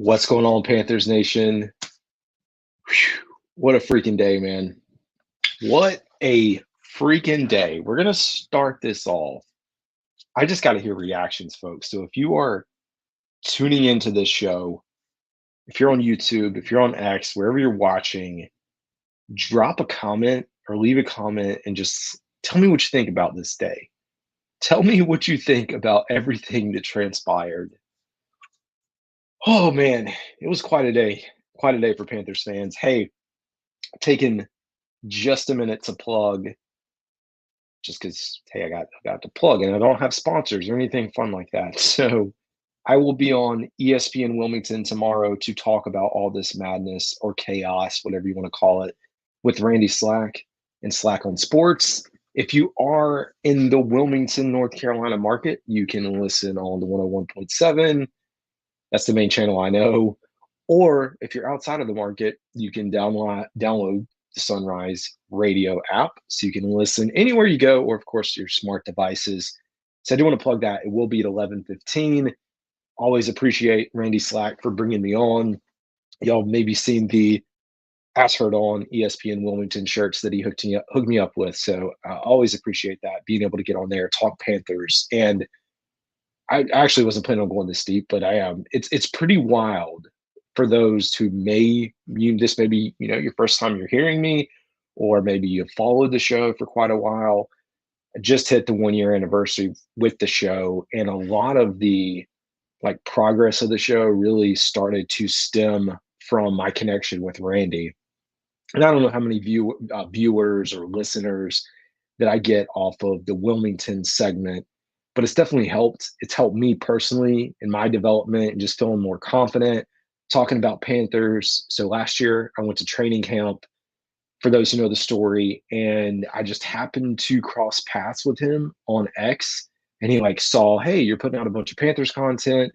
What's going on, Panthers Nation? Whew, what a freaking day, man. What a freaking day. We're going to start this off. I just got to hear reactions, folks. So if you are tuning into this show, if you're on YouTube, if you're on X, wherever you're watching, drop a comment or leave a comment and just tell me what you think about this day. Tell me what you think about everything that transpired. Oh, man, it was quite a day. Quite a day for Panthers fans. Hey, taking just a minute to plug just because hey, I got to plug and I don't have sponsors or anything fun like that. So I will be on ESPN Wilmington tomorrow to talk about all this madness or chaos, whatever you want to call it, with Randy Slack and Slack on Sports. If you are in the Wilmington, North Carolina market, you can listen on the 101.7. That's the main channel I know. Or if you're outside of the market, you can download the Sunrise Radio app so you can listen anywhere you go, or of course your smart devices. So I do want to plug that. It will be at 11:15. Always appreciate Randy Slack for bringing me on. Y'all maybe seen the As Heard on ESPN Wilmington shirts that he hooked me up with. So I always appreciate that, being able to get on there, talk Panthers. And I actually wasn't planning on going this deep, but I am. It's pretty wild for those who this may be your first time you're hearing me, or maybe you've followed the show for quite a while. I just hit the 1 year anniversary with the show, and a lot of the progress of the show really started to stem from my connection with Randy. And I don't know how many viewers or listeners that I get off of the Wilmington segment, but it's definitely helped. It's helped me personally in my development and just feeling more confident talking about Panthers. So last year I went to training camp, for those who know the story, and I just happened to cross paths with him on X, and he saw, hey, you're putting out a bunch of Panthers content.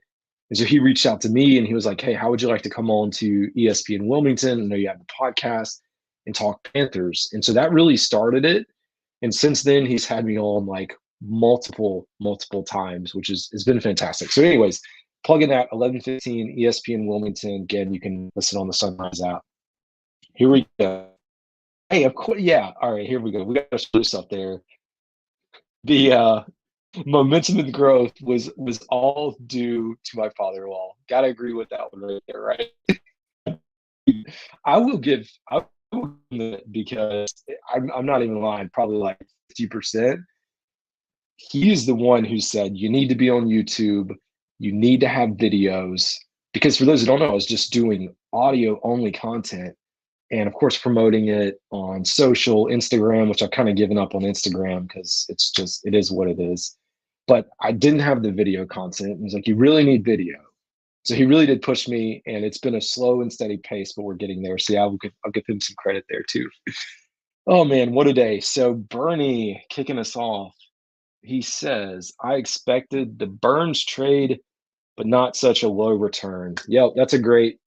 And so he reached out to me and he was like, hey, how would you like to come on to ESPN Wilmington? I know you have a podcast and talk Panthers. And so that really started it. And since then, he's had me on multiple times, which has been fantastic. So, anyways, plug in that 11:15 ESPN Wilmington. Again, you can listen on the Sunrise app. Here we go. Hey, of course, yeah. All right, here we go. We got our spruce up there. The momentum and growth was all due to my father-in-law. Gotta agree with that one right there, right? I will give it because I'm not even lying, probably 50%. He's the one who said, you need to be on YouTube, you need to have videos. Because for those who don't know, I was just doing audio only content and of course promoting it on social, Instagram, which I've kind of given up on Instagram because it is what it is. But I didn't have the video content. He's like, you really need video. So he really did push me, and it's been a slow and steady pace, but we're getting there. So yeah, I'll give him some credit there too. Oh man, what a day. So Bernie kicking us off. He says, I expected the Burns trade, but not such a low return. Yep, that's a great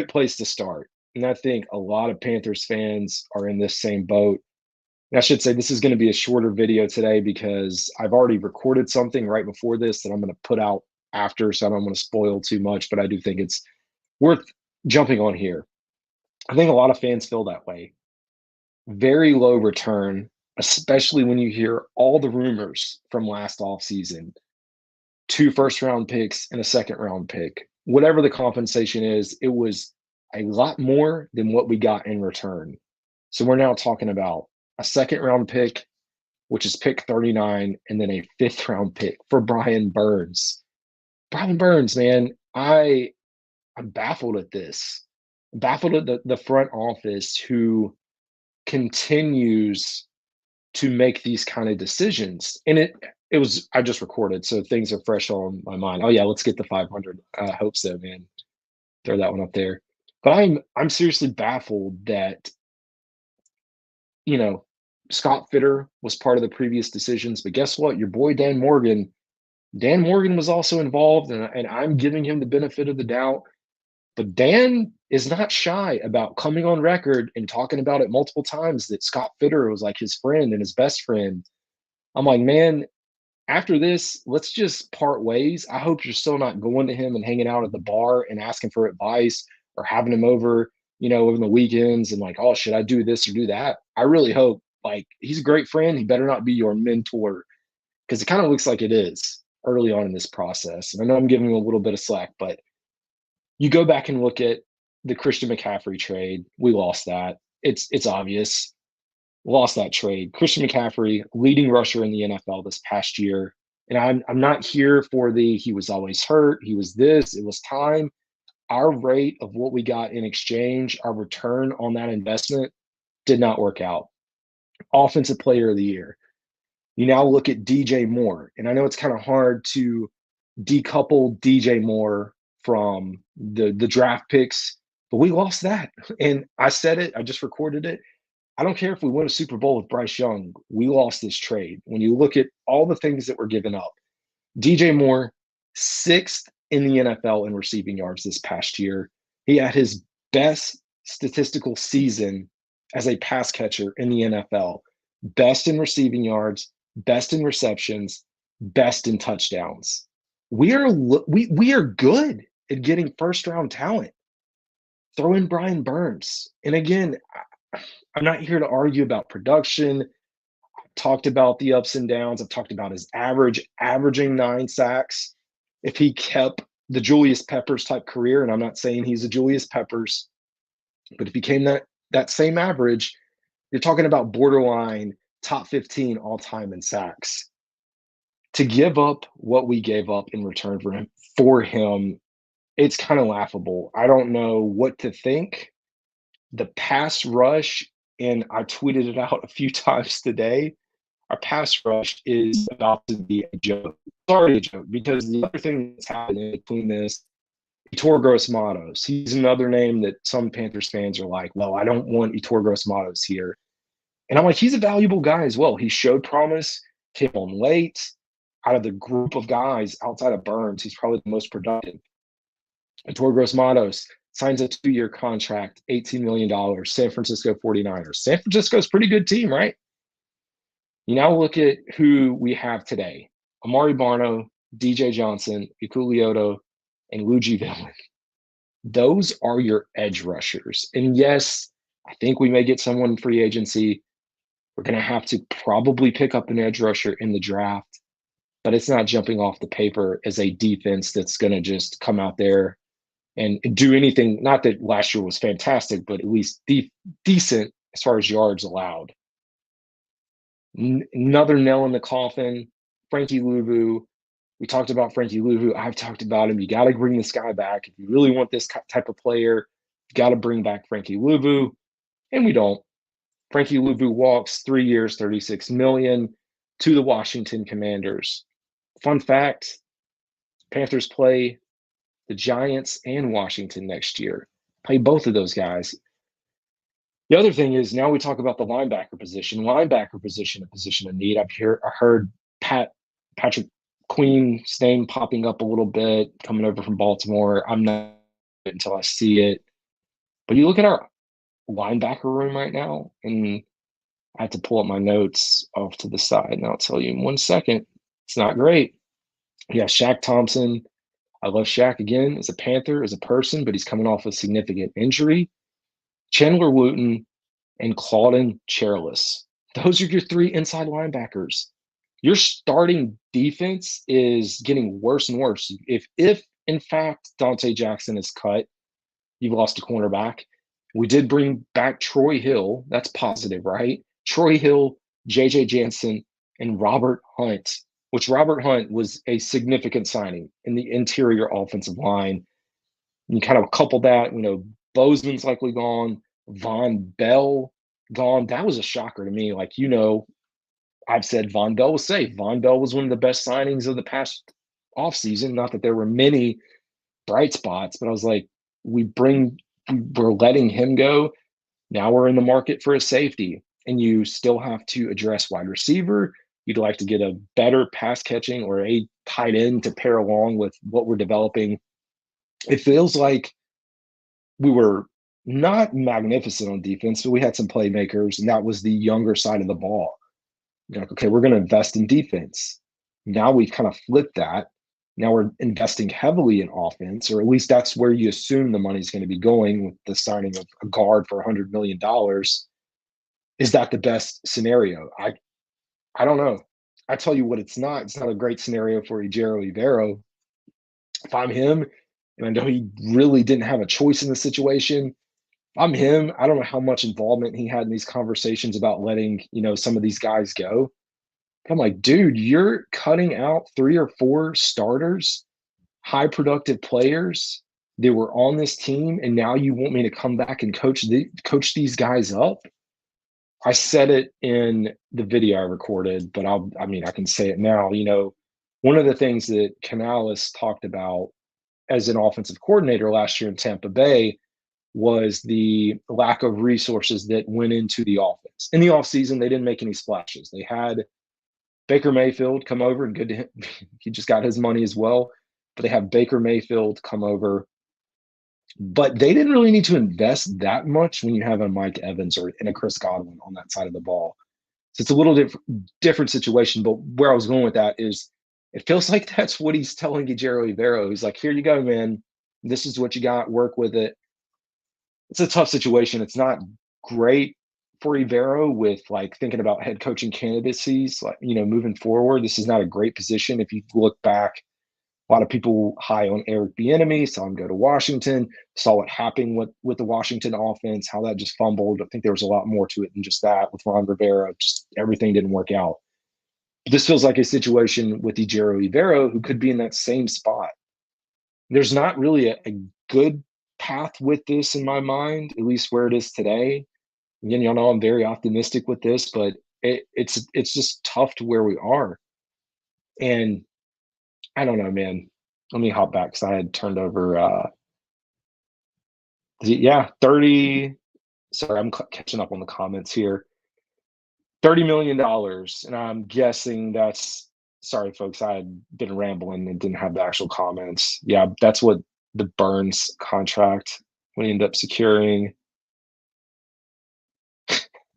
place to start. And I think a lot of Panthers fans are in this same boat. And I should say this is going to be a shorter video today because I've already recorded something right before this that I'm going to put out after, so I don't want to spoil too much, but I do think it's worth jumping on here. I think a lot of fans feel that way. Very low return, especially when you hear all the rumors from last offseason. 2 first-round picks and a second-round pick. Whatever the compensation is, it was a lot more than what we got in return. So we're now talking about a second-round pick, which is pick 39, and then a 5th-round pick for Brian Burns. Brian Burns, man, I'm baffled at this. I'm baffled at the front office who continues to make these kind of decisions. And it was I just recorded, so things are fresh on my mind. Oh yeah, let's get the 500. I hope so, man. Throw that one up there. But I'm seriously baffled that Scott Fitter was part of the previous decisions, but guess what? Your boy Dan Morgan was also involved, and I'm giving him the benefit of the doubt. But Dan is not shy about coming on record and talking about it multiple times that Scott Fitter was like his friend and his best friend. I'm like, man, After this, let's just part ways. I hope you're still not going to him and hanging out at the bar and asking for advice or having him over, over the weekends and like, oh, should I do this or do that? I really hope like he's a great friend. He better not be your mentor because it kind of looks like it is early on in this process. And I know I'm giving him a little bit of slack, but you go back and look at the Christian McCaffrey trade. We lost that. It's obvious. Lost that trade. Christian McCaffrey, leading rusher in the NFL this past year. And I'm not here for the he was always hurt, he was this, it was time. Our rate of what we got in exchange, our return on that investment did not work out. Offensive player of the year. You now look at DJ Moore, and I know it's kind of hard to decouple DJ Moore from the draft picks, but we lost that. And I said it, I just recorded it. I don't care if we win a Super Bowl with Bryce Young. We lost this trade. When you look at all the things that were given up, DJ Moore, sixth in the NFL in receiving yards this past year. He had his best statistical season as a pass catcher in the NFL. Best in receiving yards, best in receptions, best in touchdowns. We are good at getting first round talent. Throw in Brian Burns. And again, I'm not here to argue about production. I've talked about the ups and downs. I've talked about his averaging 9 sacks. If he kept the Julius Peppers type career, and I'm not saying he's a Julius Peppers, but if he came that same average, you're talking about borderline top 15 all time in sacks. To give up what we gave up in return for him, it's kind of laughable. I don't know what to think. The pass rush, and I tweeted it out a few times today. Our pass rush is about to be a joke. It's already a joke because the other thing that's happening between this, Ettore Gross-Matos. He's another name that some Panthers fans are like, well, I don't want Ettore Gross-Matos here. And I'm like, he's a valuable guy as well. He showed promise, came on late. Out of the group of guys outside of Burns, he's probably the most productive. Ettore Gross-Matos signs a 2-year contract, $18 million, San Francisco 49ers. San Francisco's a pretty good team, right? You now look at who we have today. Amari Barno, DJ Johnson, Ikuliota, and Luigi Villain. Those are your edge rushers. And yes, I think we may get someone in free agency. We're going to have to probably pick up an edge rusher in the draft, but it's not jumping off the paper as a defense that's going to just come out there and do anything. Not that last year was fantastic, but at least decent as far as yards allowed. Another nail in the coffin, Frankie Luvu. We talked about Frankie Luvu. I've talked about him. You got to bring this guy back. If you really want this type of player, you got to bring back Frankie Luvu. And we don't. Frankie Luvu walks 3 years, $36 million to the Washington Commanders. Fun fact, Panthers play the Giants and Washington next year. Play both of those guys. The other thing is now we talk about the linebacker position. Linebacker position, a position of need. I heard Patrick Queen's name popping up a little bit, coming over from Baltimore. I'm not until I see it. But you look at our linebacker room right now, and I have to pull up my notes off to the side, and I'll tell you in 1 second. It's not great. Yeah, Shaq Thompson. I love Shaq again as a Panther, as a person, but he's coming off a significant injury. Chandler Wooten and Claudin Chairless. Those are your 3 inside linebackers. Your starting defense is getting worse and worse. If in fact Dante Jackson is cut, you've lost a cornerback. We did bring back Troy Hill. That's positive, right? Troy Hill, JJ Jansen, and Robert Hunt, which Robert Hunt was a significant signing in the interior offensive line. And you kind of couple that, Bozeman's likely gone, Von Bell gone. That was a shocker to me. Like, I've said Von Bell was safe. Von Bell was one of the best signings of the past offseason. Not that there were many bright spots, but I was like, we're letting him go. Now we're in the market for a safety, and you still have to address wide receiver. You'd like to get a better pass catching or a tight end to pair along with what we're developing. It feels like we were not magnificent on defense, but we had some playmakers, and that was the younger side of the ball. Okay, we're going to invest in defense. Now we've kind of flipped that. Now we're investing heavily in offense, or at least that's where you assume the money's going to be going with the signing of a guard for $100 million. Is that the best scenario? I don't know. I tell you what, it's not. It's not a great scenario for Ejiro Evero. If I'm him, and I know he really didn't have a choice in the situation, if I'm him, I don't know how much involvement he had in these conversations about letting, some of these guys go. But I'm like, dude, you're cutting out 3 or 4 starters, high productive players that were on this team, and now you want me to come back and coach these guys up? I said it in the video I recorded, but I can say it now. One of the things that Canales talked about as an offensive coordinator last year in Tampa Bay was the lack of resources that went into the offense. In the offseason, they didn't make any splashes. They had Baker Mayfield come over, and good to him. He just got his money as well. But they have Baker Mayfield come over. But they didn't really need to invest that much when you have a Mike Evans or and a Chris Godwin on that side of the ball. So it's a little different situation. But where I was going with that is it feels like that's what he's telling Ejiro Evero. He's like, here you go, man. This is what you got. Work with it. It's a tough situation. It's not great for Evero with like thinking about head coaching candidacies, like, moving forward. This is not a great position. If you look back, a lot of people high on Eric Bieniemy saw him go to Washington, saw what happened with the Washington offense, how that just fumbled. I think there was a lot more to it than just that with Ron Rivera. Just everything didn't work out. But this feels like a situation with Ejiro Evero, who could be in that same spot. There's not really a good path with this in my mind, at least where it is today. Again, y'all know I'm very optimistic with this, but it's just tough to where we are. And I don't know, man. Let me hop back because I had turned over. Yeah, 30. Sorry, I'm catching up on the comments here. $30 million, and I'm guessing that's. Sorry, folks. I had been rambling and didn't have the actual comments. Yeah, that's what the Burns contract we end up securing.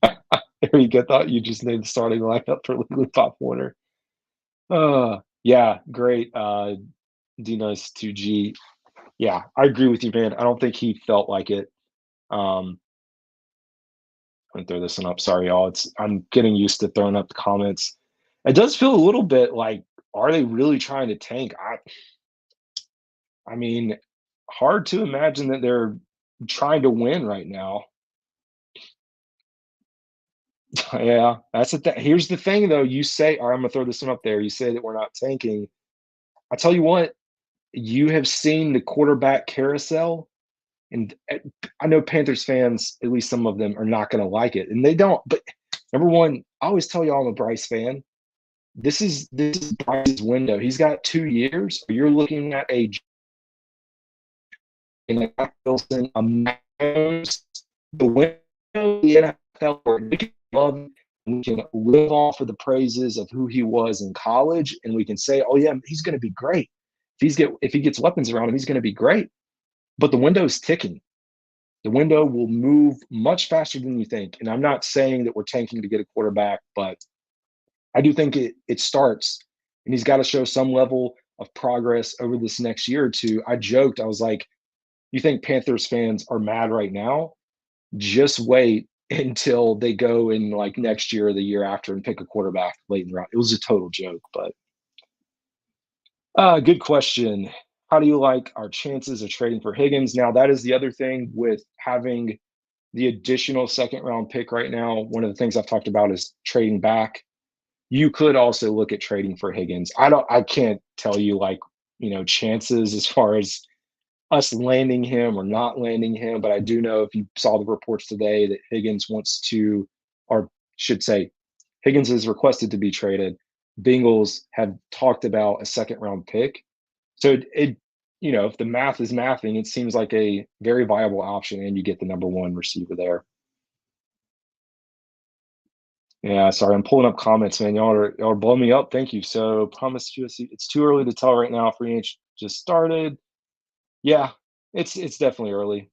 There you go. Thought you just named the starting lineup for Legally Pop Warner. Yeah, great. D-Nice 2G. Yeah, I agree with you, man. I don't think he felt like it. Let me throw this one up. Sorry, y'all. I'm getting used to throwing up the comments. It does feel a little bit like, are they really trying to tank? I mean, hard to imagine that they're trying to win right now. Yeah, that's the thing. Here's the thing, though. You say, all right, I'm gonna throw this one up there. You say that we're not tanking. I tell you what, you have seen the quarterback carousel, and I know Panthers fans, at least some of them, are not going to like it, and they don't. But number one, I always tell y'all I'm a Bryce fan. This is Bryce's window. He's got 2 years. You're looking at Wilson, a Mahomes, the window of the NFL where we can love him, we can live off of the praises of who he was in college, and we can say, oh yeah, he's going to be great. If he gets weapons around him, he's going to be great. But the window's ticking. The window will move much faster than you think. And I'm not saying that we're tanking to get a quarterback, but I do think it starts, and he's got to show some level of progress over this next year or two. I joked, I was like, you think Panthers fans are mad right now? Just wait until they go in like next year or the year after and pick a quarterback late in the round. It was a total joke, but good question. How do you like our chances of trading for Higgins? Now, that is the other thing with having the additional second round pick right now. One of the things I've talked about is trading back. You could also look at trading for Higgins. I can't tell you like, chances as far as us landing him or not landing him, but I do know if you saw the reports today that Higgins wants to, or should say, Higgins is requested to be traded. Bengals have talked about a second round pick. So if the math is mathing, it seems like a very viable option, and you get the number one receiver there. Yeah, sorry, I'm pulling up comments, man. Y'all are blowing me up. Thank you. So, promise USC. It's too early to tell right now. Free agent just started. Yeah, it's definitely early.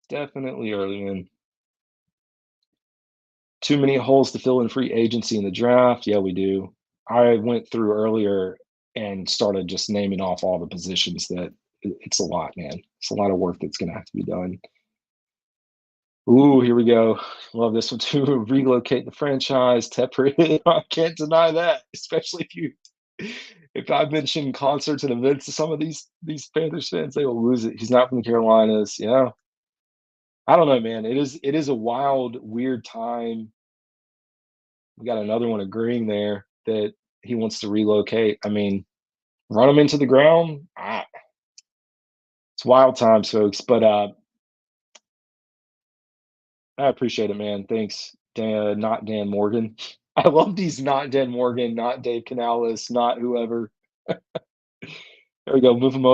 Definitely early, man. Too many holes to fill in free agency in the draft. Yeah, we do. I went through earlier and started just naming off all the positions that it's a lot, man. It's a lot of work that's gonna have to be done. Ooh, here we go. Love this one too. Relocate the franchise, temper it. I can't deny that, especially if I mention concerts and events to some of these Panthers fans, they will lose it. He's not from the Carolinas. Yeah. I don't know, man. It is a wild, weird time. We got another one agreeing there that he wants to relocate. I mean, run him into the ground. It's wild times, folks. But I appreciate it, man. Thanks, Dan, not Dan Morgan. I love these not Dan Morgan, not Dave Canales, not whoever. There we go. Move them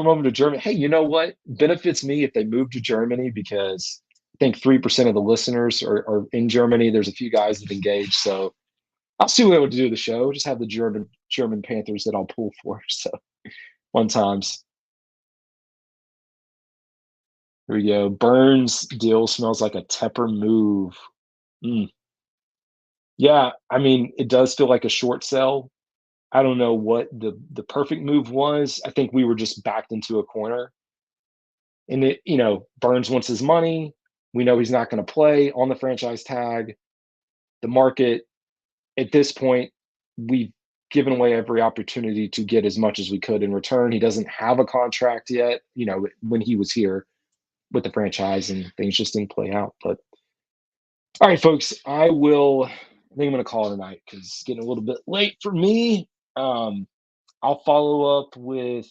over to Germany. Hey, you know what? Benefits me if they move to Germany because I think 3% of the listeners are in Germany. There's a few guys that engage, so I'll see what I would do the show. Just have the German Panthers that I'll pull for. So fun times. Here we go. Burns deal smells like a Tepper move. Mm. Yeah, I mean, it does feel like a short sell. I don't know what the perfect move was. I think we were just backed into a corner. And Burns wants his money. We know he's not going to play on the franchise tag. The market at this point, we've given away every opportunity to get as much as we could in return. He doesn't have a contract yet, when he was here with the franchise and things just didn't play out. But all right, folks, I think I'm going to call it a night because it's getting a little bit late for me. I'll follow up with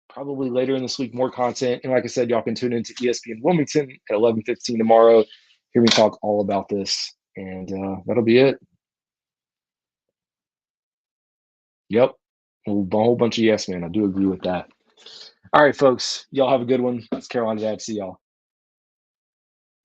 probably later in this week more content. And like I said, y'all can tune into ESPN Wilmington at 11:15 tomorrow. Hear me talk all about this, and that'll be it. Yep, a whole bunch of yes, man. I do agree with that. All right, folks, y'all have a good one. It's Carolina Dad. See y'all.